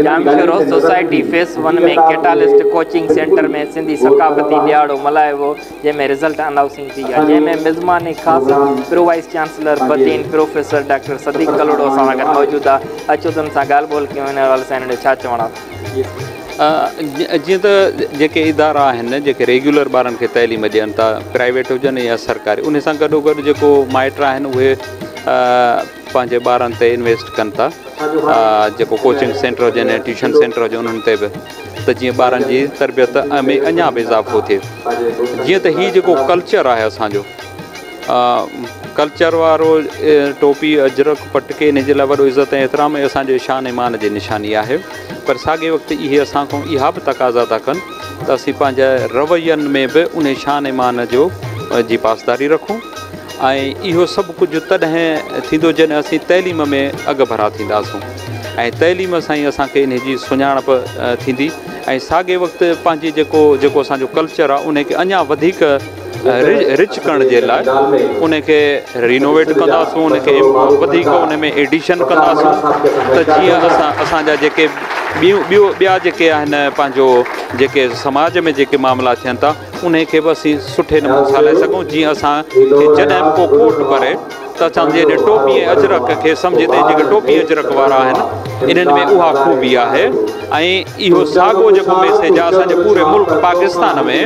Jamshoro society face 1 में catalyst coaching centre में सिंधी सकाफ़ती ॾियारो मल्हायो वियो, जंहिंमें रिज़ल्ट अनाउंसिंग थी आहे, जंहिंमें मिज़मानी ख़ासि pro vice chancellor Badin professor doctor Sadiq Kalhoro असां सां गॾु मौजूदु आहे। अचो त हुन सां ॻाल्हि ॿोल कयूं, हिन हवाले सां हिन जो छा चवणु आहे। जीअं त जेके इदारा आहिनि जेके रेगुलर ॿारनि खे तइलीम ॾियनि था, प्राइवेट हुजनि या सरकारी, उन सां गॾोगॾु जेको माइट आहिनि उहे पंहिंजे ॿारनि ते इन्वेस्ट कनि था, जेको कोचिंग सेंटर हुजनि या ट्यूशन सेंटर हुजनि उन्हनि ते बि, त जीअं ॿारनि जी तरबियत में अञा बि इज़ाफ़ो थिए। जीअं त हीउ जेको कल्चर आहे असांजो, कल्चर वारो टोपी अजरक पटके इन जे लाइ वॾो इज़त ऐं एतिराम असांजे शान ईमान जी निशानी आहे, पर साॻे वक़्तु इहे असां खां इहा बि तक़ाज़ा था कनि त असीं पंहिंजा रवैयनि में बि उन शान ईमान जो जी पासदारी रखूं, ऐं इहो सभु कुझु तॾहिं थींदो जॾहिं असीं तइलीम में अॻु भरा थींदासूं, ऐं तइलीम सां ई असांखे इन जी सुञाणप थींदी, ऐं साॻे वक़्तु पंहिंजी जेको असांजो कल्चर आहे उनखे अञा वधीक रिच करण जे लाइ उनखे रिनोवेट कंदासूं, उनखे वधीक उन में एडिशन कंदासूं, त जीअं असांजा जेके ॿिया जेके आहिनि पंहिंजो जेके समाज में जेके मामला थियनि था उनखे बि असीं सुठे नमूने सां हलाए सघूं। जीअं असांखे जॾहिं को कोट भरे त असां जॾहिं टोपी ऐं अजरक खे सम्झंदे जेके टोपी अजरक वारा आहिनि इन्हनि में उहा ख़ूबी आहे, ऐं इहो साॻियो जेको मैसेज आहे असांजे पूरे मुल्क पाकिस्तान में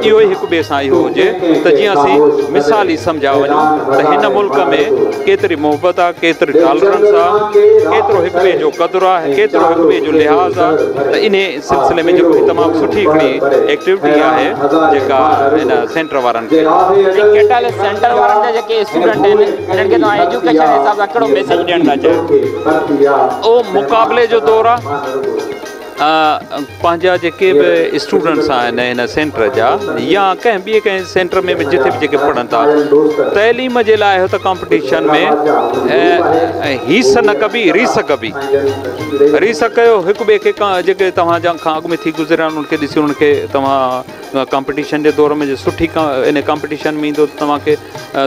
इहो ई हिक ॿिए सां इहो हुजे त जीअं असीं मिसाल ई सम्झा वञूं त हिन मुल्क में केतिरी मोहबत आहे, केतिरी टॉलरेंस आहे, केतिरो हिक ॿिए जो क़दुरु आहे, केतिरो हिक ॿिए जो लिहाज़ आहे, त इन सिलसिले में जेको तमामु सुठी हिकिड़ी एक्टिविटी आहे जेका हिन सेंटर वारनि खे सेंटर वारनि जा जेके स्टूडेंट आहिनि उन्हनि खे तव्हां एजुकेशन हिसाब सां कहिड़ो मैसेज ॾियणु था चाहियो? उहो मुक़ाबले जो दौरु आहे, पंहिंजा जेके बि स्टूडेंट्स आहिनि हिन सेंटर जा या कंहिं सेंटर में बि जिथे बि जेके पढ़नि था, तइलीम जे लाइ हो त कॉम्पिटिशन में हीस न कबी रीस कबी, रीस कयो हिकु ॿिए खे जेके तव्हांजा खां अॻु में थी गुज़रिया आहिनि उनखे ॾिसी उनखे तव्हां कॉम्पिटिशन जे दौर में सुठी इन कॉम्पिटिशन में ईंदो तव्हांखे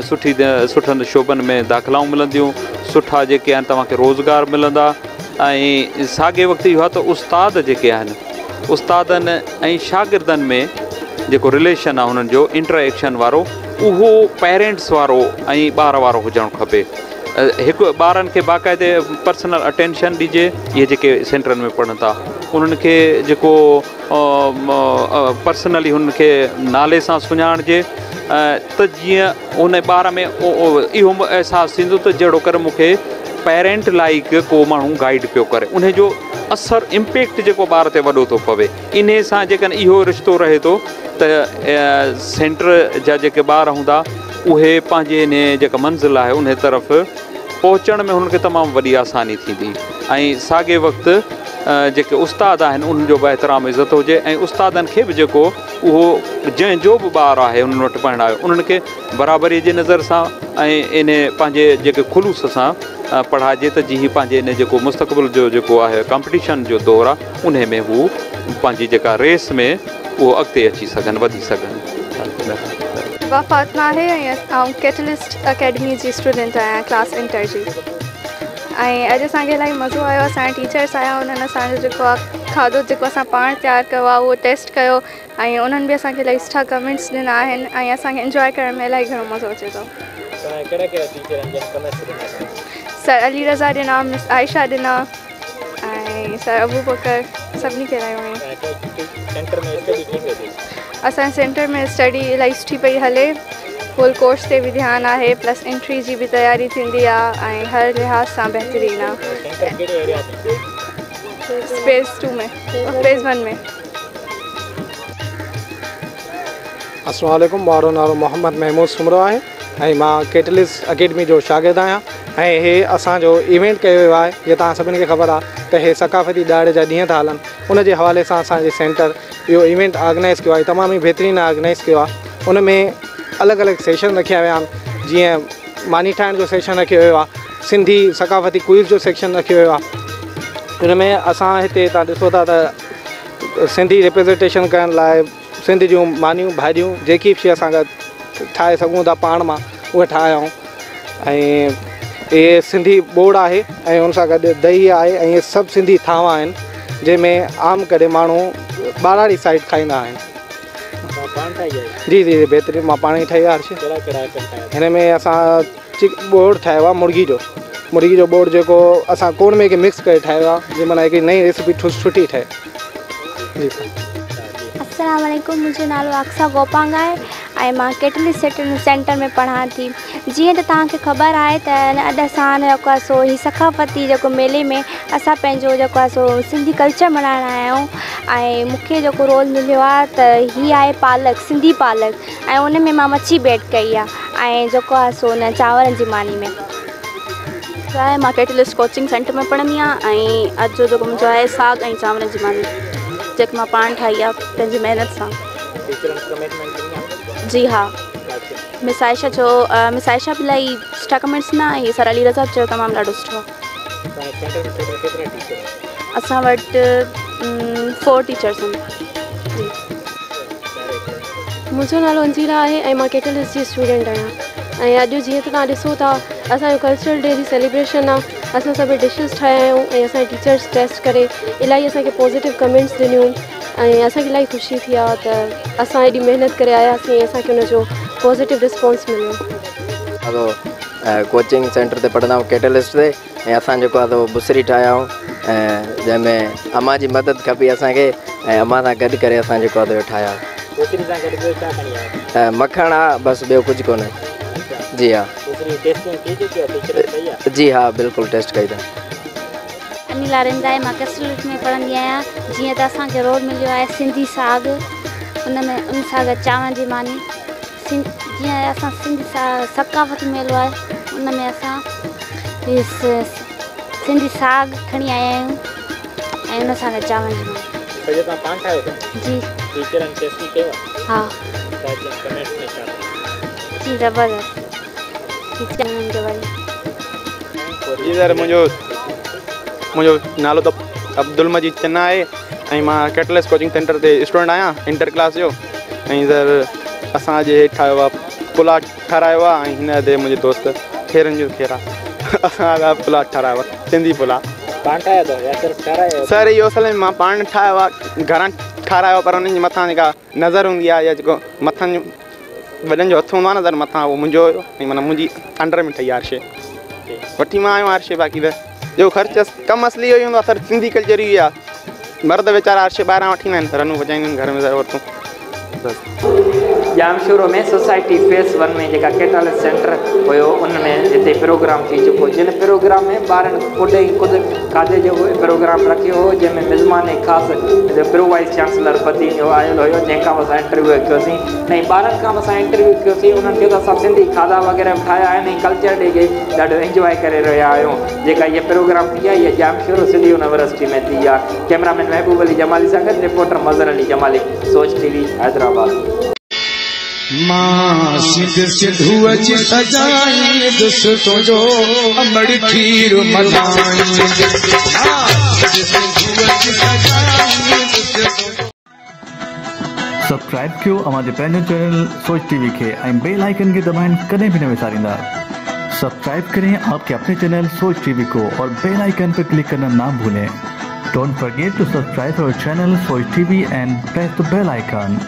सुठनि शोबनि में दाख़िलाऊं मिलंदियूं, सुठा जेके आहिनि तव्हांखे रोज़गार मिलंदा, ऐं साॻे वक़्तु इहो आहे त उस्ताद जेके आहिनि उस्तादनि ऐं शागिर्दनि में जेको रिलेशन आहे हुननि जो इंटरेक्शन वारो उहो पेरेंट्स वारो ऐं ॿार वारो हुजणु खपे। हिकु ॿारनि खे बाक़ाइदे पर्सनल अटेंशन ॾिजे, इहे जेके सेंटरनि में पढ़नि था उन्हनि खे जेको पर्सनली हुननि खे नाले सां सुञाणिजे, त जीअं उन ॿार में इहो अहसासु थींदो त जहिड़ो करे मूंखे पेरेंट लाइक को माण्हू गाइड पियो करे, उन जो असरु इम्पैक्ट जेको ॿार ते वॾो थो पवे। इन सां जेकॾहिं इहो रिश्तो रहे थो त सेंटर जा जेके ॿार हूंदा उहे पंहिंजे इन जेका मंज़िल आहे उन तरफ़ पहुचण में हुननि खे तमामु वॾी आसानी थींदी, ऐं साॻे वक़्तु जेके उस्ताद आहिनि उन्हनि जो बि एतिराम इज़त हुजे, ऐं उस्तादनि खे बि जेको उहो जंहिंजो बि ॿारु आहे उन्हनि वटि पढ़णु आयो उन्हनि खे बराबरी जी नज़र सां ऐं इन पंहिंजे जेके खुलूस सां पढ़ाइजे त जीअं पंहिंजे इन जेको मुस्तक़बिल जो जेको आहे कॉम्पिटिशन जो दौरु आहे उन में हू पंहिंजी जेका रेस में उहो अॻिते अची सघनि, वधी सघनि। फातिमा आहे ऐं कैटलिस्ट अकेडमी जी स्टूडेंट आहियां क्लास इंटर जी, ऐं अॼु असांखे इलाही मज़ो आयो। असांजा टीचर्स आया, उन्हनि असांजो जेको आहे खाधो जेको असां पाण तयारु कयो आहे उहो टेस्ट कयो, ऐं उन्हनि बि असांखे इलाही सुठा कमेंट्स ॾिना आहिनि, ऐं असांखे इंजॉय करण में इलाही घणो मज़ो अचे थो। सर अली रज़ा ॾिना, मिस आयशा ॾिना, ऐं सर अबू बकर, सभिनी खे इलाही वणियो। असांजे सेंटर में स्टडी इलाही सुठी पई हले, फुल कोर्स ते बि ध्यानु आहे, प्लस एंट्री जी बि तयारी थींदी आहे, ऐं हर लिहाज़ सां बहितरीनु आहे। फेज़ 2 में, फेज़ 1 में। अस्सलाम वालेकुम, मारो नालो मोहम्मद महमूद सुमरो आहे ऐं मां कैटलिस्ट अकेडमी जो शागिर्दु आहियां, ऐं हे असांजो इवेंट कयो वियो आहे। जीअं तव्हां सभिनी खे ख़बर आहे त हे सकाफ़ती ॾियारे जा ॾींहं था हलनि, उन जे हवाले सां असांजे सेंटर इहो इवेंट ऑर्गेनाइज़ कयो आहे, तमामु ई बहितरीनु ऑर्गेनाइज़ कयो आहे। उन में अलॻि अलॻि सेशन रखिया विया आहिनि, जीअं मानी ठाहिण जो सेशन रखियो वियो आहे, सिंधी सकाफ़ती क्विज़ जो सेक्शन रखियो वियो आहे। हिन में असां हिते तव्हां ॾिसो था त सिंधी रिप्रेज़ेंटेशन करण लाइ सिंध जूं मानियूं भाॼियूं जेकी बि शइ असां ठाहे सघूं था पाण मां उहे ठाहियूं, ऐं इहे सिंधी बोड़ आहे ऐं उन सां गॾु दही आहे, ऐं इहे सभु सिंधी थांवा आहिनि जंहिंमें आम करे माण्हू ॿारहाड़ी साइड खाईंदा आहिनि। जी जी बहितरीनु, मां पाण ई ठाही आहे। हिन में असां बोर्ड ठाहियो आहे मुर्गी जो बोर्ड, जेको असां कोन में मिक्स करे ठाहियो आहे, जंहिं माना हिकु नई रेसिपी सुठी ठहे। जी अस्सलाम वालेकुम, मुंहिंजो नालो अक्सा गोपांग आहे ऐं मां कैटलिस्ट सेंटर में पढ़ां थी। जीअं त तव्हांखे ख़बर आहे त अॼु असां जेको आहे सो ही सकाफ़ती जेको मेले में असां पंहिंजो जेको आहे सो सिंधी कल्चर मल्हाइण आया आहियूं ऐं मूंखे जेको रोल मिलियो आहे त हीअ आहे पालक, सिंधी पालक, ऐं उन में मां मच्छी बैट कई आहे ऐं जेको आहे सो उन चांवरनि जी मानी में। मां कैटलिस्ट कोचिंग सेंटर में पढ़ंदी आहियां ऐं अॼु जेको मुंहिंजो आहे साग ऐं चांवरनि जी मानी, जेके मां पाण ठाही आहे पंहिंजी महिनत सां। जी हाँ, मिस आयशा बि इलाही सुठा कमेंट्स न ऐं सर अली रज़ा चयो तमामु ॾाढो सुठो। असां वटि 4 टीचर्स आहिनि। मुंहिंजो नालो अंजीला आहे ऐं मां कैटलिस्ट जी स्टूडेंट आहियां ऐं अॼु जीअं त तव्हां ॾिसो था असांजो कल्चरल डे जी सेलिब्रेशन आहे। असां सभु डिशिस ठाहिया आहियूं ऐं असांजे टीचर्स टेस्ट करे इलाही असांखे पॉज़िटिव कमेंट्स ॾिनियूं ऐं असांखे इलाही ख़ुशी थी आहे त असां एॾी महिनत करे आयासीं ऐं असांखे हुनजो पॉज़िटिव रिस्पॉन्स मिलियो। कोचिंग सेंटर ते पढ़ंदा आहियूं कैटलिस्ट ते, ऐं असां जेको आहे बुसरी ठाहिया आहियूं ऐं जंहिंमें अम्मा जी मदद खपी असांखे ऐं अम्मा सां गॾु करे असां जेको आहे ठाहिया। मखण आहे बसि, ॿियो कुझु कोन्हे। जी हाँ, जी हाँ बिल्कुलु टेस्ट कई अथनि। अनिल आरिंदा आहे, मां कैटलिस्ट में पढ़ंदी आहियां। जीअं त असांखे रोल मिलियो आहे सिंधी साग, उन सां गॾु चांवरनि जी मानी। जीअं असां सिंधी सकाफ़ती मेलो आहे, उन में असां सिंधी साग खणी आया आहियूं ऐं उन सां गॾु चांवरनि जी मानी। जी हा जी ज़बरदस्त। जी सर, मुंहिंजो नालो त अब्दुल मजीद चन्ना आहे ऐं मां कैटलिस्ट कोचिंग सेंटर ते स्टूडेंट आहियां इंटर क्लास जो। ऐं सर असां अॼु ठाहियो आहे पुलाव ठारायो आहे ऐं हिन ते मुंहिंजे दोस्त खेरनि जो खेरा असां पुलाव ठारायो आहे, सिंधी पुलाव। सर इहो असल में मां पाण ठाहियो आहे, घरां ठारायो, पर उन्हनि जे मथां जेका नज़र हूंदी आहे या जेको मथां वॾनि जो हथु हूंदो आहे न, सर मथां उहो मुंहिंजो हुयो ऐं माना मुंहिंजी अंडर में ठही हर शइ वठी मां आहियो। हर शइ बाक़ी त जो ख़र्चु कमु असली इहो ई हूंदो आहे सर, सिंधी कल्चर ई आहे। मर्द वीचारा हर शइ ॿाहिरां वठी ईंदा आहिनि, रनूं वॼाईंदा आहिनि घर में, सर वरितूं। जामशोरो में सोसाइटी फेस 1 में जेका कैटलिस्ट सेंटर हुयो उन में हिते प्रोग्राम थी चुको, जिन प्रोग्राम में ॿारनि ख़ुदि खाधे जो प्रोग्राम रखियो हो, जंहिंमें मिज़मान ख़ासि प्रो वाइस चांसलर बदीन जो आयल हुयो, जंहिंखां असां इंटरव्यू कयोसीं ऐं ॿारनि खां असां इंटरव्यू कयोसीं। उन्हनि खे त असां सिंधी खाधा वग़ैरह ठाहिया आहिनि ऐं कल्चर डे खे ॾाढो इंजॉय करे रहिया आहियूं। जेका इहा प्रोग्राम थी आहे इहा जामशोरो सिंधी यूनिवर्सिटी में थी आहे। कैमरामैन महबूब अली जमाली सां गॾु रिपोर्टर मज़र अली जमाली, सोच टीवी हैदराबाद। मां सिंधू अची सजाई दोस्तों जो अमड़ खीर मलाई। सब्सक्राइब कयो हमारे पंहिंजो चैनल सोच टीवी के ऐं बेल आइकन के दबाएं, कदें भी न विसारींदा। सब्सक्राइब करें आपके अपने चैनल सोच टीवी को और बेल आइकन पर क्लिक करना ना भूलें। Don't forget to subscribe our channel Soch TV and press the bell icon.